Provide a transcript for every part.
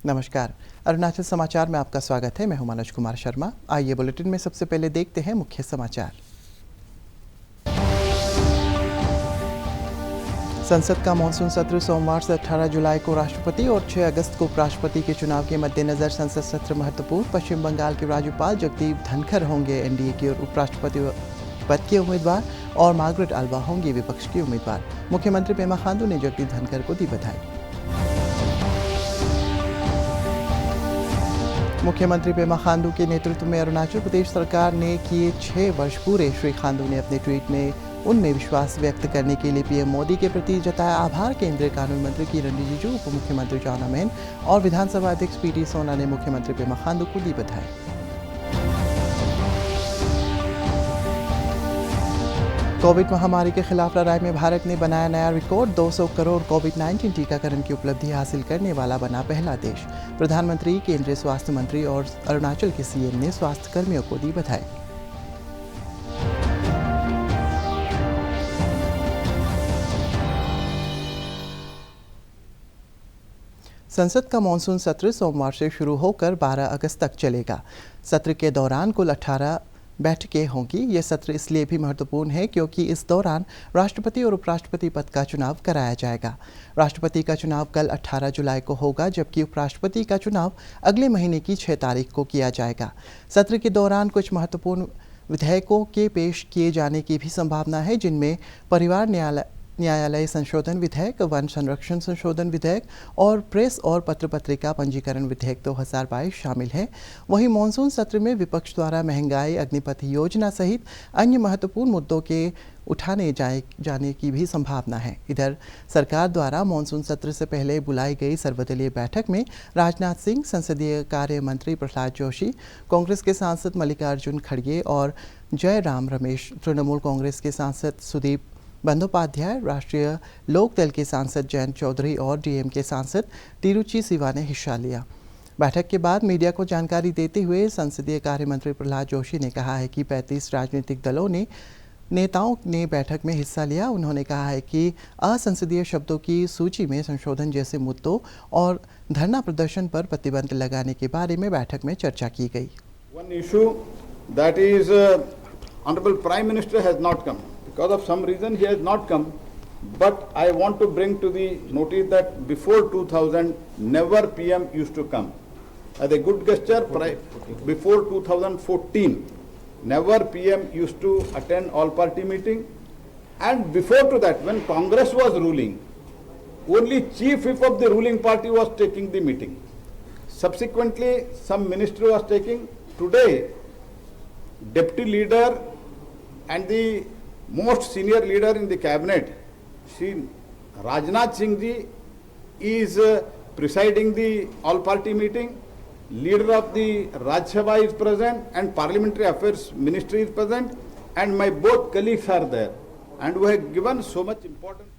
नमस्कार। अरुणाचल समाचार में आपका स्वागत है। मैं हूं मनोज कुमार शर्मा। आइए बुलेटिन में सबसे पहले देखते हैं मुख्य समाचार। संसद का मानसून सत्र सोमवार से 18 जुलाई को राष्ट्रपति और 6 अगस्त को उपराष्ट्रपति के चुनाव के मद्देनजर संसद सत्र महत्वपूर्ण। पश्चिम बंगाल के राज्यपाल जगदीप धनखड़ होंगे एनडीए के उपराष्ट्रपति पद के उम्मीदवार और मार्गरेट अल्वा होंगी विपक्ष की उम्मीदवार। मुख्यमंत्री पेमा खांडू ने जगदीप धनखड़ को दी बधाई। मुख्यमंत्री पेमा खांडू के नेतृत्व में अरुणाचल प्रदेश सरकार ने किए 6 वर्ष पूरे। श्री खांडू ने अपने ट्वीट में उनमें विश्वास व्यक्त करने के लिए पीएम मोदी के प्रति जताया आभार। केंद्रीय कानून मंत्री किरण रिजिजू, उप मुख्यमंत्री चाउना मेन और विधानसभा अध्यक्ष पीडी सोना ने मुख्यमंत्री पेमा खांडू को दी बधाई। कोविड महामारी के खिलाफ लड़ाई में भारत ने बनाया नया रिकॉर्ड। 200 करोड़ कोविड-19 टीकाकरण की उपलब्धि हासिल करने वाला बना पहला देश। प्रधानमंत्री, केंद्रीय स्वास्थ्य मंत्री और अरुणाचल के सीएम ने स्वास्थ्य कर्मियों को दी बधाई। संसद का मानसून सत्र सोमवार से शुरू होकर 12 अगस्त तक चलेगा। सत्र के दौरान कुल 18 बैठकें होंगी। ये सत्र इसलिए भी महत्वपूर्ण है क्योंकि इस दौरान राष्ट्रपति और उपराष्ट्रपति पद का चुनाव कराया जाएगा। राष्ट्रपति का चुनाव कल 18 जुलाई को होगा, जबकि उपराष्ट्रपति का चुनाव अगले महीने की 6 तारीख को किया जाएगा। सत्र के दौरान कुछ महत्वपूर्ण विधेयकों के पेश किए जाने की भी संभावना है, जिनमें परिवार न्यायालय संशोधन विधेयक, वन संरक्षण संशोधन विधेयक और प्रेस और पत्र पत्रिका पंजीकरण विधेयक 2022 शामिल है। वहीं मानसून सत्र में विपक्ष द्वारा महंगाई, अग्निपथ योजना सहित अन्य महत्वपूर्ण मुद्दों के उठाने जाने की भी संभावना है। इधर सरकार द्वारा मानसून सत्र से पहले बुलाई गई सर्वदलीय बैठक में राजनाथ सिंह, संसदीय कार्य मंत्री प्रहलाद जोशी, कांग्रेस के सांसद मल्लिकार्जुन खड़गे और जयराम रमेश, तृणमूल कांग्रेस के सांसद सुदीप बंदोपाध्याय, राष्ट्रीय लोकदल के सांसद जयंत चौधरी और डीएम के सांसद तिरुचि सिवा ने हिस्सा लिया। बैठक के बाद मीडिया को जानकारी देते हुए संसदीय कार्य मंत्री प्रहलाद जोशी ने कहा है कि 35 राजनीतिक दलों ने नेताओं ने बैठक में हिस्सा लिया। उन्होंने कहा है कि असंसदीय शब्दों की सूची में संशोधन जैसे मुद्दों और धरना प्रदर्शन पर प्रतिबंध लगाने के बारे में बैठक में चर्चा की गई। One issue that is Honorable Prime Minister has not come. Because of some reason he has not come, but I want to bring to the notice that before 2000 never PM used to come. As a good gesture, before 2014 never PM used to attend all party meeting, and before to that when Congress was ruling, only chief whip of the ruling party was taking the meeting. Subsequently some minister was taking. Today deputy leader and the most senior leader in the cabinet, Shri Rajnath Singh ji, is presiding the all party meeting. Leader of the Rajya Sabha is present and Parliamentary Affairs Ministry is present, and my both colleagues are there, and we have given so much importance.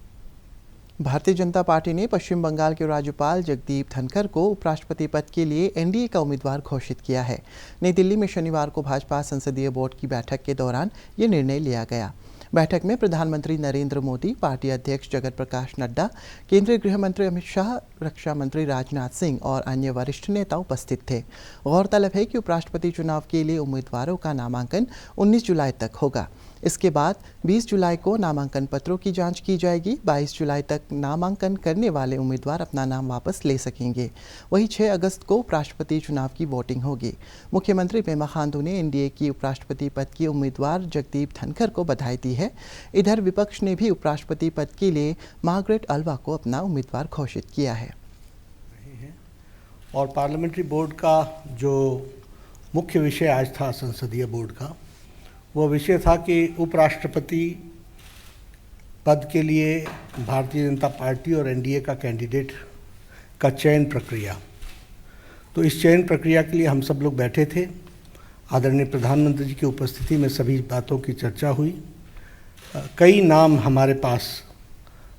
Bharatiya Janata party ने पश्चिम बंगाल के राज्यपाल जगदीप धनखड़ को उपराष्ट्रपति पद के लिए NDA का उम्मीदवार घोषित किया है। नई दिल्ली में शनिवार को भाजपा संसदीय बोर्ड की बैठक के दौरान ये निर्णय लिया गया। बैठक में प्रधानमंत्री नरेंद्र मोदी, पार्टी अध्यक्ष जगत प्रकाश नड्डा, केंद्रीय गृह मंत्री अमित शाह, रक्षा मंत्री राजनाथ सिंह और अन्य वरिष्ठ नेता उपस्थित थे। गौरतलब है कि उपराष्ट्रपति चुनाव के लिए उम्मीदवारों का नामांकन 19 जुलाई तक होगा। इसके बाद 20 जुलाई को नामांकन पत्रों की जांच की जाएगी। 22 जुलाई तक नामांकन करने वाले उम्मीदवार अपना नाम वापस ले सकेंगे। वहीं 6 अगस्त को उपराष्ट्रपति चुनाव की वोटिंग होगी। मुख्यमंत्री पेमा खांडू ने एनडीए की उपराष्ट्रपति पद की उम्मीदवार जगदीप धनखड़ को बधाई दी है। इधर विपक्ष ने भी उपराष्ट्रपति पद के लिए मार्गरेट अल्वा को अपना उम्मीदवार घोषित किया है। और पार्लियामेंट्री बोर्ड का जो मुख्य विषय आज था संसदीय बोर्ड का, वो विषय था कि उपराष्ट्रपति पद के लिए भारतीय जनता पार्टी और एनडीए का कैंडिडेट का चयन प्रक्रिया। तो इस चयन प्रक्रिया के लिए हम सब लोग बैठे थे। आदरणीय प्रधानमंत्री जी की उपस्थिति में सभी बातों की चर्चा हुई। कई नाम हमारे पास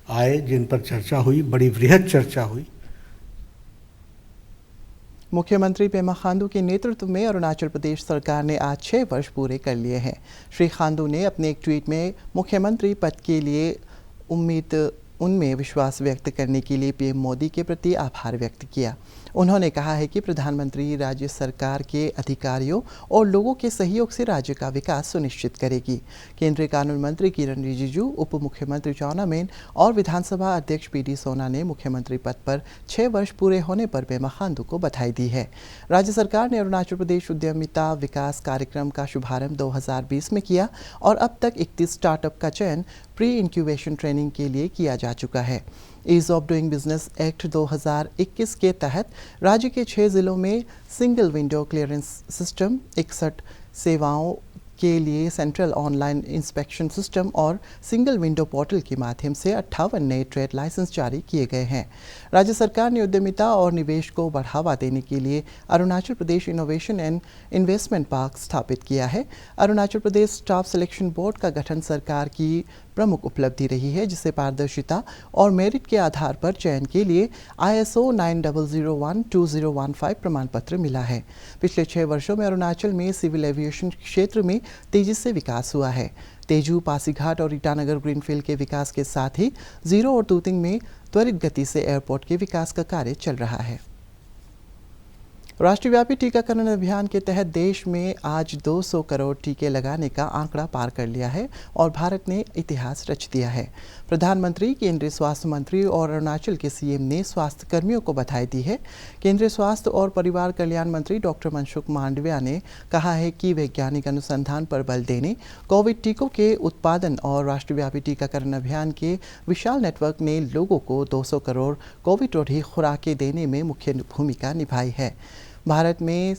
आए जिन पर चर्चा हुई, बड़ी वृहद चर्चा हुई। मुख्यमंत्री पेमा खांडू के नेतृत्व में अरुणाचल प्रदेश सरकार ने आज 6 वर्ष पूरे कर लिए हैं। श्री खांडू ने अपने एक ट्वीट में मुख्यमंत्री पद के लिए उनमें विश्वास व्यक्त करने के लिए पीएम मोदी के प्रति आभार व्यक्त किया। उन्होंने कहा है कि प्रधानमंत्री राज्य सरकार के अधिकारियों और लोगों के सहयोग से राज्य का विकास सुनिश्चित करेगी। केंद्रीय कानून मंत्री किरण रिजिजू, उप मुख्यमंत्री चाउना मेन और विधानसभा अध्यक्ष पीडी सोना ने मुख्यमंत्री पद पर 6 वर्ष पूरे होने पर पेमा खांडू को बधाई दी है। राज्य सरकार ने अरुणाचल प्रदेश उद्यमिता विकास कार्यक्रम का शुभारंभ 2020 में किया और अब तक 31 स्टार्टअप का चयन प्री इंक्यूबेशन ट्रेनिंग के लिए किया जा चुका है। Ease of doing business act 2021 के तहत राज्य के 6 जिलों में सिंगल विंडो क्लियरेंस सिस्टम, 61 सेवाओं के लिए सेंट्रल ऑनलाइन इंस्पेक्शन सिस्टम और सिंगल विंडो पोर्टल के माध्यम से 58 नए ट्रेड लाइसेंस जारी किए गए हैं। राज्य सरकार ने उद्यमिता और निवेश को बढ़ावा देने के लिए Arunachal Pradesh innovation and investment park स्थापित किया है। Arunachal Pradesh staff selection board का गठन सरकार की प्रमुख उपलब्धि रही है, जिसे पारदर्शिता और मेरिट के आधार पर चयन के लिए ISO 9001:2015 प्रमाण पत्र मिला है। पिछले 6 वर्षों में अरुणाचल में सिविल एविएशन क्षेत्र में तेजी से विकास हुआ है। तेजू, पासीघाट और ईटानगर ग्रीनफील्ड के विकास के साथ ही जीरो और तूतिंग में त्वरित गति से एयरपोर्ट के विकास का कार्य चल रहा है। राष्ट्रव्यापी टीकाकरण अभियान के तहत देश में आज 200 करोड़ टीके लगाने का आंकड़ा पार कर लिया है और भारत ने इतिहास रच दिया है। प्रधानमंत्री, केंद्रीय स्वास्थ्य मंत्री और अरुणाचल के CM ने स्वास्थ्य कर्मियों को बधाई दी है। केंद्रीय स्वास्थ्य और परिवार कल्याण मंत्री डॉक्टर मनसुख मांडविया ने कहा है कि वैज्ञानिक अनुसंधान पर बल देने, कोविड टीकों के उत्पादन और राष्ट्रव्यापी टीकाकरण अभियान के विशाल नेटवर्क ने लोगों को 200 करोड़ कोविड रोधी खुराकें देने में मुख्य भूमिका निभाई है। भारत में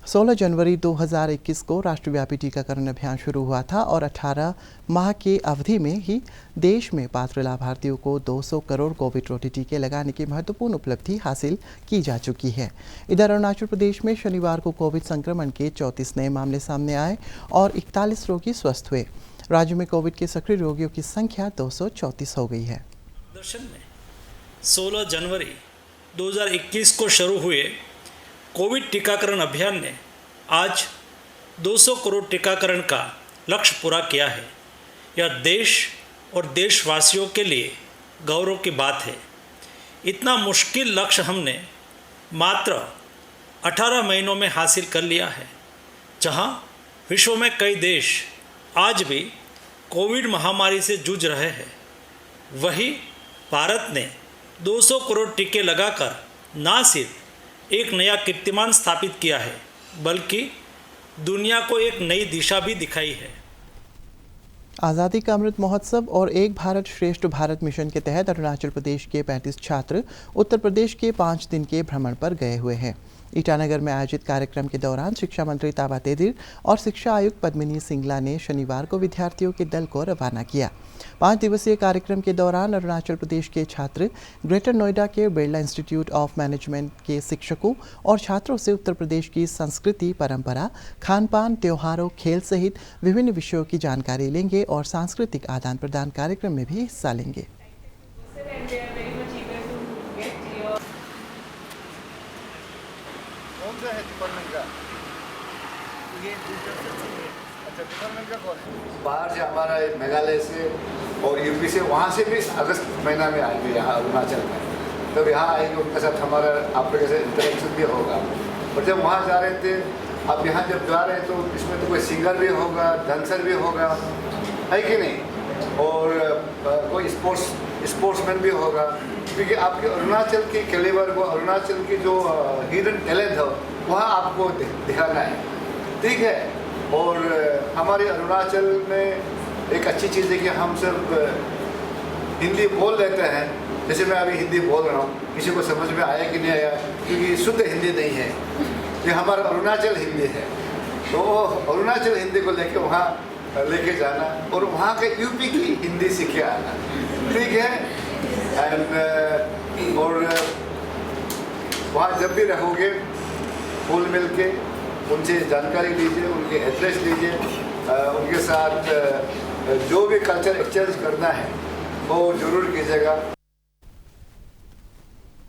16 जनवरी 2021 को राष्ट्रव्यापी टीकाकरण अभियान शुरू हुआ था और 18 माह की अवधि में ही देश में पात्र लाभार्थियों को 200 करोड़ कोविड रोधी टीके लगाने की महत्वपूर्ण उपलब्धि हासिल की जा चुकी है। इधर अरुणाचल प्रदेश में शनिवार को कोविड संक्रमण के 34 नए मामले सामने आए और 41 रोगी स्वस्थ हुए। राज्य में कोविड के सक्रिय रोगियों की संख्या 234 हो गई है। 16 जनवरी 2021 को शुरू हुए कोविड टीकाकरण अभियान ने आज 200 करोड़ टीकाकरण का लक्ष्य पूरा किया है। यह देश और देशवासियों के लिए गौरव की बात है। इतना मुश्किल लक्ष्य हमने मात्र 18 महीनों में हासिल कर लिया है। जहां विश्व में कई देश आज भी कोविड महामारी से जूझ रहे हैं, वहीं भारत ने 200 करोड़ टीके लगाकर न सिर्फ एक नया कीर्तिमान स्थापित किया है, बल्कि दुनिया को एक नई दिशा भी दिखाई है। आज़ादी का अमृत महोत्सव और एक भारत श्रेष्ठ भारत मिशन के तहत अरुणाचल प्रदेश के 35 छात्र उत्तर प्रदेश के 5 दिन के भ्रमण पर गए हुए हैं। ईटानगर में आयोजित कार्यक्रम के दौरान शिक्षा मंत्री ताबा तेदिर और शिक्षा आयुक्त पद्मिनी सिंगला ने शनिवार को विद्यार्थियों के दल को रवाना किया। 5 दिवसीय कार्यक्रम के दौरान अरुणाचल प्रदेश के छात्र ग्रेटर नोएडा के बिरला इंस्टीट्यूट ऑफ मैनेजमेंट के शिक्षकों और छात्रों से उत्तर प्रदेश की संस्कृति, परंपरा, खान पान, त्योहारों, खेल सहित विभिन्न विषयों की जानकारी लेंगे और सांस्कृतिक आदान प्रदान कार्यक्रम में भी हिस्सा लेंगे। बाहर से हमारा मेघालय से और यूपी से, वहाँ से भी अगस्त महीना में आएंगे यहाँ अरुणाचल में। तब यहाँ आएंगे, उनके साथ हमारा आपके जैसे इंटरेक्शन भी होगा। और जब वहाँ जा रहे थे, अब यहाँ जब जा रहे तो इसमें तो कोई सिंगर भी होगा, डांसर भी होगा, है कि नहीं, और कोई स्पोर्ट्समैन भी होगा, क्योंकि आपके अरुणाचल की कैलिबर को, अरुणाचल की जो हिडन टैलेंट है वहाँ आपको दिखाना है, ठीक है। और हमारे अरुणाचल में एक अच्छी चीज़ है कि हम सब हिंदी बोल लेते हैं। जैसे मैं अभी हिंदी बोल रहा हूँ, किसी को समझ में आया कि नहीं आया, क्योंकि शुद्ध हिंदी नहीं है, ये हमारा अरुणाचल हिंदी है। तो अरुणाचल हिंदी को लेके वहाँ लेके जाना और वहाँ के यूपी की हिंदी सीख के आना, ठीक है। एंड और वहाँ जब भी रहोगे फुल मिल के उनसे जानकारी लीजिए, उनके एड्रेस लीजिए, उनके साथ जो भी कल्चर एक्सचेंज करना है वो जरूर कीजिएगा।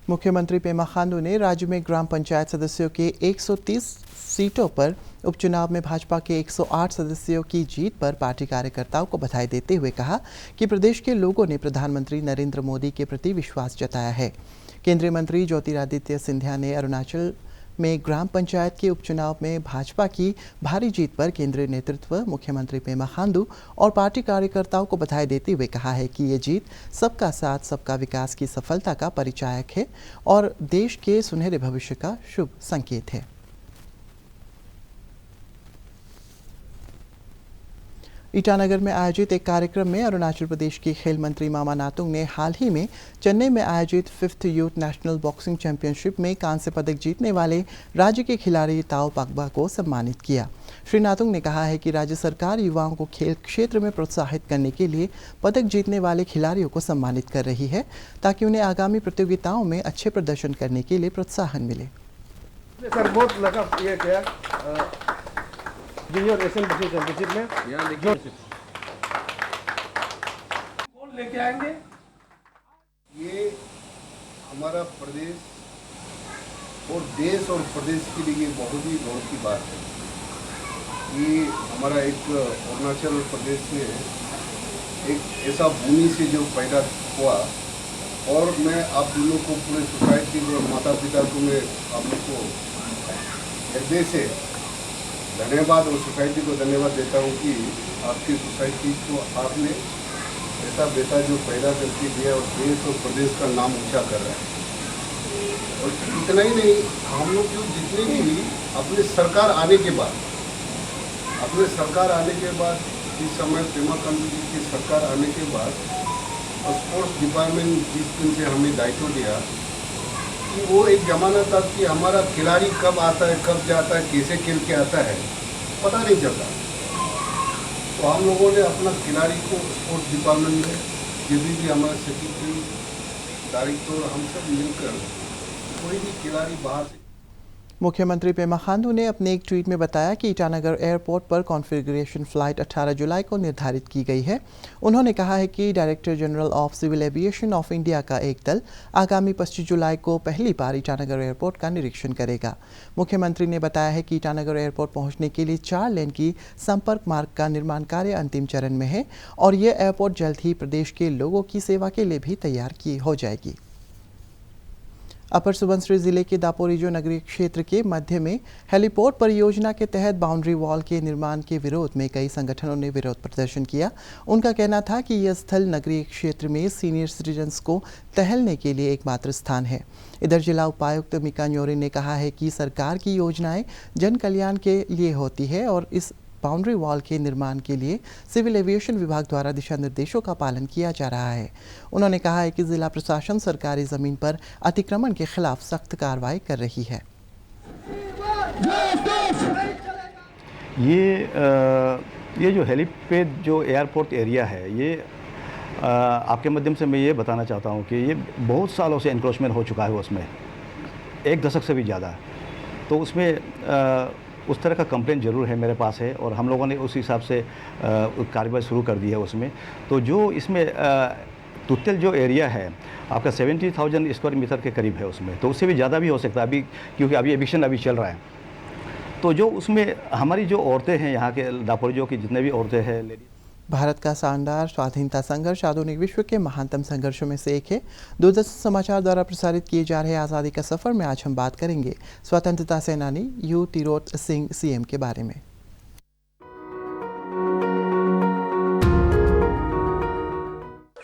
मुख्यमंत्री पेमा खांडू ने राज्य में ग्राम पंचायत सदस्यों के 130 सीटों पर उपचुनाव में भाजपा के 108 सदस्यों की जीत पर पार्टी कार्यकर्ताओं को बधाई देते हुए कहा कि प्रदेश के लोगों ने प्रधानमंत्री नरेंद्र मोदी के प्रति विश्वास जताया है। केंद्रीय मंत्री ज्योतिरादित्य सिंधिया ने अरुणाचल में ग्राम पंचायत के उपचुनाव में भाजपा की भारी जीत पर केंद्रीय नेतृत्व, मुख्यमंत्री पेमा खांडू और पार्टी कार्यकर्ताओं को बधाई देते हुए कहा है कि ये जीत सबका साथ सबका विकास की सफलता का परिचायक है और देश के सुनहरे भविष्य का शुभ संकेत है। ईटानगर में आयोजित एक कार्यक्रम में अरुणाचल प्रदेश के खेल मंत्री मामा नातुंग ने हाल ही में चेन्नई में आयोजित 5th youth national boxing championship में कांस्य पदक जीतने वाले राज्य के खिलाड़ी ताओ पगबा को सम्मानित किया। श्री नातुंग ने कहा है कि राज्य सरकार युवाओं को खेल क्षेत्र में प्रोत्साहित करने के लिए पदक जीतने वाले खिलाड़ियों को सम्मानित कर रही है ताकि उन्हें आगामी प्रतियोगिताओं में अच्छे प्रदर्शन करने के लिए प्रोत्साहन मिले। सर बहुत लगा ये क्या जूनियर एशियन बॉक्सिंग चैंपियनशिप में यहाँ देखिए कौन लेके आएंगे। ये हमारा प्रदेश और देश और प्रदेश के लिए बहुत ही गौरव की बात है कि हमारा एक अरुणाचल प्रदेश में एक ऐसा भूमि से जो पैदा हुआ। और मैं आप लोगों को पूरे सोसाइटी और माता पिता को मैं आप लोग को हृदय से धन्यवाद और सोसाइटी को धन्यवाद देता हूँ कि आपकी सोसाइटी को आपने ऐसा बेटा जो पैदा करके दिया और देश और प्रदेश का नाम ऊंचा कर रहा है। और इतना ही नहीं, हम लोग जो जितने भी अपने सरकार आने के बाद इस समय पेमा खांडू जी की सरकार आने के बाद स्पोर्ट्स डिपार्टमेंट जिस दिन से हमें दायित्व दिया कि वो एक जमाना था कि हमारा खिलाड़ी कब आता है, कब जाता है, कैसे खेल के आता है, पता नहीं चलता। तो हम लोगों ने अपना खिलाड़ी को स्पोर्ट्स डिपार्टमेंट में जब भी हमारा सेक्रेटरी डायरेक्टर हम सब मिलकर कोई भी खिलाड़ी बाहर से। मुख्यमंत्री पेमा खांडू ने अपने एक ट्वीट में बताया कि ईटानगर एयरपोर्ट पर कॉन्फ़िगरेशन फ़्लाइट 18 जुलाई को निर्धारित की गई है। उन्होंने कहा है कि director general of civil aviation of India का एक दल आगामी 25 जुलाई को पहली बार ईटानगर एयरपोर्ट का निरीक्षण करेगा। मुख्यमंत्री ने बताया है कि ईटानगर एयरपोर्ट पहुंचने के लिए 4 लेन की संपर्क मार्ग का निर्माण कार्य अंतिम चरण में है और ये एयरपोर्ट जल्द ही प्रदेश के लोगों की सेवा के लिए भी तैयार की हो जाएगी। अपर सुबनसिरी जिले के दापोरिजो नगरीय क्षेत्र के मध्य में हेलीपोर्ट परियोजना के तहत बाउंड्री वॉल के निर्माण के विरोध में कई संगठनों ने विरोध प्रदर्शन किया। उनका कहना था कि यह स्थल नगरीय क्षेत्र में सीनियर सिटीजन्स को टहलने के लिए एकमात्र स्थान है। इधर जिला उपायुक्त मिका न्योरी ने कहा है कि सरकार की योजनाएं जन कल्याण के लिए होती है और इस बाउंड्री वॉल के निर्माण के लिए सिविल एविएशन विभाग द्वारा दिशा निर्देशों का पालन किया जा रहा है। उन्होंने कहा है कि जिला प्रशासन सरकारी ज़मीन पर अतिक्रमण के खिलाफ सख्त कार्रवाई कर रही है। ये जो हेलीपैड जो एयरपोर्ट एरिया है, ये आपके माध्यम से मैं ये बताना चाहता हूँ कि ये बहुत सालों से एनक्रोचमेंट हो चुका है उसमें, 1 दशक से भी ज़्यादा। तो उसमें उस तरह का कंप्लेंट ज़रूर है, मेरे पास है और हम लोगों ने उस हिसाब से कार्रवाई शुरू कर दी है उसमें। तो जो इसमें टोटल जो एरिया है आपका 70,000 स्क्वायर मीटर के करीब है उसमें, तो उससे भी ज़्यादा भी हो सकता है अभी, क्योंकि अभी एविक्शन अभी चल रहा है। तो जो उसमें हमारी जो औरतें हैं, यहाँ के दापोरिजो की जितने भी औरतें हैं, लेडीज। भारत का शानदार स्वाधीनता संघर्ष आधुनिक विश्व के महानतम संघर्षों में से एक है। दूरदर्शन समाचार द्वारा प्रसारित किए जा रहे आज़ादी का सफ़र में आज हम बात करेंगे स्वतंत्रता सेनानी यू तिरोत सिंह सीएम के बारे में।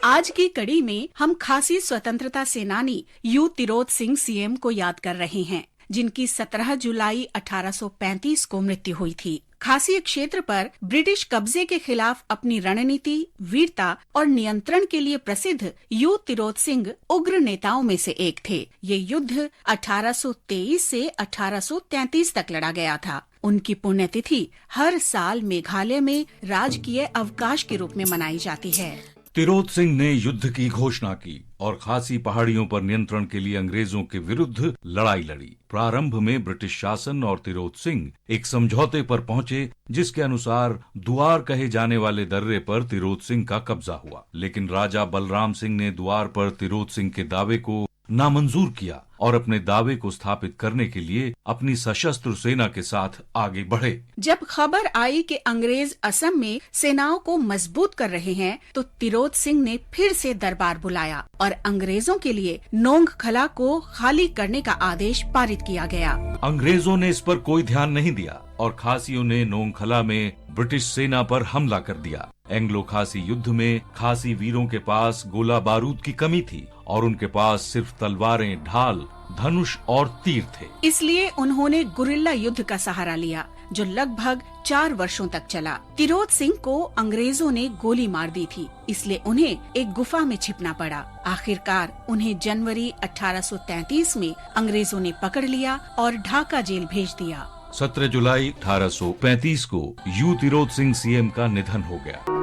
आज की कड़ी में हम खासी स्वतंत्रता सेनानी यू तिरोत सिंह सीएम को याद कर रहे हैं, जिनकी 17 जुलाई 1835 को मृत्यु हुई थी। खासी क्षेत्र पर ब्रिटिश कब्जे के खिलाफ अपनी रणनीति, वीरता और नियंत्रण के लिए प्रसिद्ध यू तिरोत सिंह उग्र नेताओं में से एक थे। ये युद्ध 1823 से 1833 तक लड़ा गया था। उनकी पुण्यतिथि हर साल मेघालय में राजकीय अवकाश के रूप में मनाई जाती है। तिरोत सिंह ने युद्ध की घोषणा की और खासी पहाड़ियों पर नियंत्रण के लिए अंग्रेजों के विरुद्ध लड़ाई लड़ी। प्रारंभ में ब्रिटिश शासन और तिरोत सिंह एक समझौते पर पहुंचे, जिसके अनुसार दुआर कहे जाने वाले दर्रे पर तिरोत सिंह का कब्जा हुआ। लेकिन राजा बलराम सिंह ने दुआर पर तिरोत सिंह के दावे को नामंजूर किया और अपने दावे को स्थापित करने के लिए अपनी सशस्त्र सेना के साथ आगे बढ़े। जब खबर आई कि अंग्रेज असम में सेनाओं को मजबूत कर रहे हैं, तो तिरोत सिंह ने फिर से दरबार बुलाया और अंग्रेजों के लिए नोंगखला को खाली करने का आदेश पारित किया गया। अंग्रेजों ने इस पर कोई ध्यान नहीं दिया और खासियों ने नोंगखला में ब्रिटिश सेना पर हमला कर दिया। एंग्लो खासी युद्ध में खासी वीरों के पास गोला बारूद की कमी थी और उनके पास सिर्फ तलवारें, ढाल, धनुष और तीर थे। इसलिए उन्होंने गुरिल्ला युद्ध का सहारा लिया, जो लगभग 4 वर्षों तक चला। तिरोत सिंह को अंग्रेजों ने गोली मार दी थी, इसलिए उन्हें एक गुफा में छिपना पड़ा। आखिरकार उन्हें जनवरी 1833 में अंग्रेजों ने पकड़ लिया और ढाका जेल भेज दिया। 17 जुलाई 1835 को यू तिरोत सिंह सीएम का निधन हो गया।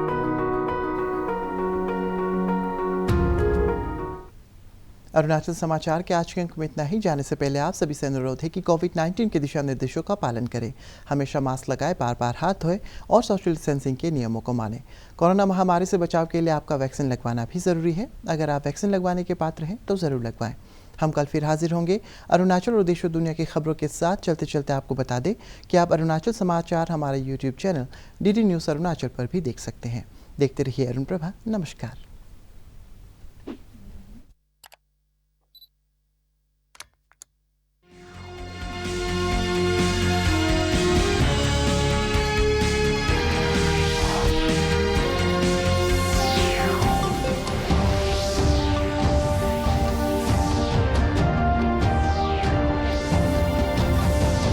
अरुणाचल समाचार के आज के अंक में इतना ही। जाने से पहले आप सभी से अनुरोध है कि कोविड-19 के दिशा निर्देशों का पालन करें, हमेशा मास्क लगाएं, बार बार हाथ धोएं और सोशल डिस्टेंसिंग के नियमों को मानें। कोरोना महामारी से बचाव के लिए आपका वैक्सीन लगवाना भी ज़रूरी है। अगर आप वैक्सीन लगवाने के पात्र हैं तो ज़रूर लगवाएं। हम कल फिर हाजिर होंगे अरुणाचल और देश और दुनिया की खबरों के साथ। चलते चलते आपको बता दें कि आप अरुणाचल समाचार हमारे YouTube channel DD news Arunachal पर भी देख सकते हैं। देखते रहिए अरुण प्रभा। नमस्कार।